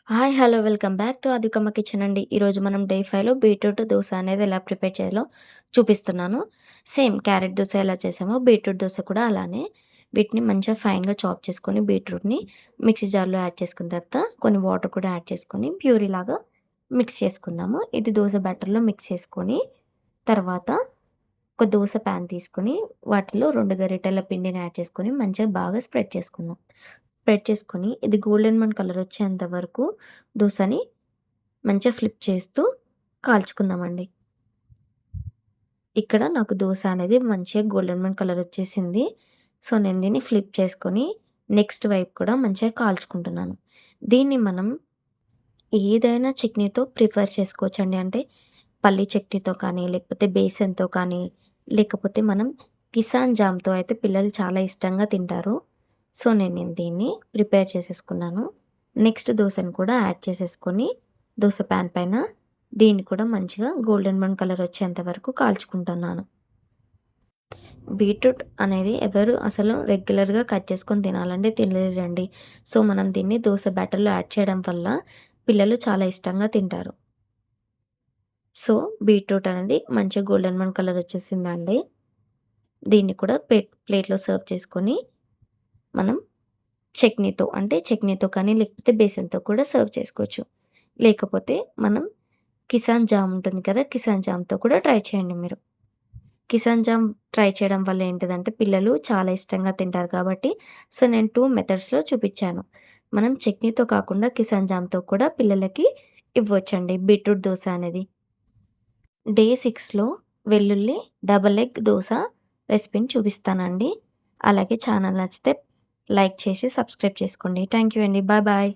Hi! Hello! Welcome back to Adukamma kitchen అండి. ఈరోజు మనం డే 5లో బీట్రూట్ దోస అనేది ఎలా ప్రిపేర్ చేయాలో చూపిస్తున్నాను. సేమ్ క్యారెట్ దోస ఎలా చేసామో బీట్రూట్ దోస కూడా అలానే. వీటిని మంచిగా ఫైన్‌గా చాప్ చేసుకొని బీట్రూట్‌ని మిక్సీ జార్‌లో యాడ్ చేసుకున్న తర్వాత కొన్ని వాటర్ కూడా యాడ్ చేసుకొని ప్యూరీలాగా మిక్స్ చేసుకుందాము. ఇది దోస బ్యాటర్‌లో మిక్స్ చేసుకొని తర్వాత ఒక దోస పాన్ తీసుకొని వాటిలో 2 గరిటెల పిండిని యాడ్ చేసుకొని మంచిగా బాగా స్ప్రెడ్ చేసుకుందాం. స్ప్రెడ్ చేసుకొని ఇది గోల్డెన్ బ్రౌన్ కలర్ వచ్చేంత వరకు దోసని మంచిగా ఫ్లిప్ చేస్తూ కాల్చుకుందామండి. ఇక్కడ నాకు దోస అనేది మంచిగా గోల్డెన్ బ్రౌన్ కలర్ వచ్చేసింది. సో, నేను దీన్ని ఫ్లిప్ చేసుకొని నెక్స్ట్ వైపు కూడా మంచిగా కాల్చుకుంటున్నాను. దీన్ని మనం ఏదైనా చట్నీతో ప్రిఫర్ చేసుకోవచ్చండి. అంటే పల్లి చట్నీతో కానీ, లేకపోతే బేసన్‌తో కానీ, లేకపోతే మనం కిసాన్ జామ్‌తో అయితే పిల్లలు చాలా ఇష్టంగా తింటారు. సో, నేను దీన్ని ప్రిపేర్ చేసేసుకున్నాను. నెక్స్ట్ దోసని కూడా యాడ్ చేసేసుకొని, దోస పాన్ పైన దీన్ని కూడా మంచిగా గోల్డెన్ బ్రౌన్ కలర్ వచ్చేంత వరకు కాల్చుకుంటున్నాను. బీట్రూట్ అనేది ఎవరు అసలు రెగ్యులర్‌గా కట్ చేసుకొని తినాలంటే తినలేరండి. సో, మనం దీన్ని దోస బ్యాటర్‌లో యాడ్ చేయడం వల్ల పిల్లలు చాలా ఇష్టంగా తింటారు. సో, బీట్రూట్ అనేది మంచిగా గోల్డెన్ బ్రౌన్ కలర్ వచ్చేసిందండి. దీన్ని కూడా ప్లేట్‌లో సర్వ్ చేసుకొని, మనం చట్నీతో అంటే చట్నీతో కానీ, లేకపోతే బేసన్‌తో కూడా సర్వ్ చేసుకోవచ్చు. లేకపోతే మనం కిసాన్ జామ్ ఉంటుంది కదా! కిసాన్ జామ్‌తో కూడా ట్రై చేయండి మీరు. కిసాన్ జామ్ ట్రై చేయడం వల్ల ఏంటిదంటే పిల్లలు చాలా ఇష్టంగా తింటారు కాబట్టి, సో, నేను 2 మెథడ్స్‌లో చూపిచ్చాను. మనం చట్నీతో కాకుండా కిసాన్ జామ్‌తో కూడా పిల్లలకి ఇవ్వొచ్చండి బీట్రూట్ దోస అనేది. డే 6లో వెల్లుల్లి డబుల్ ఎగ్ దోస రెసిపీని చూపిస్తానండి. అలాగే ఛానల్ నచ్చితే లైక్ చేసి సబ్స్క్రైబ్ చేసుకోండి. థ్యాంక్ యూ అండి. Bye bye.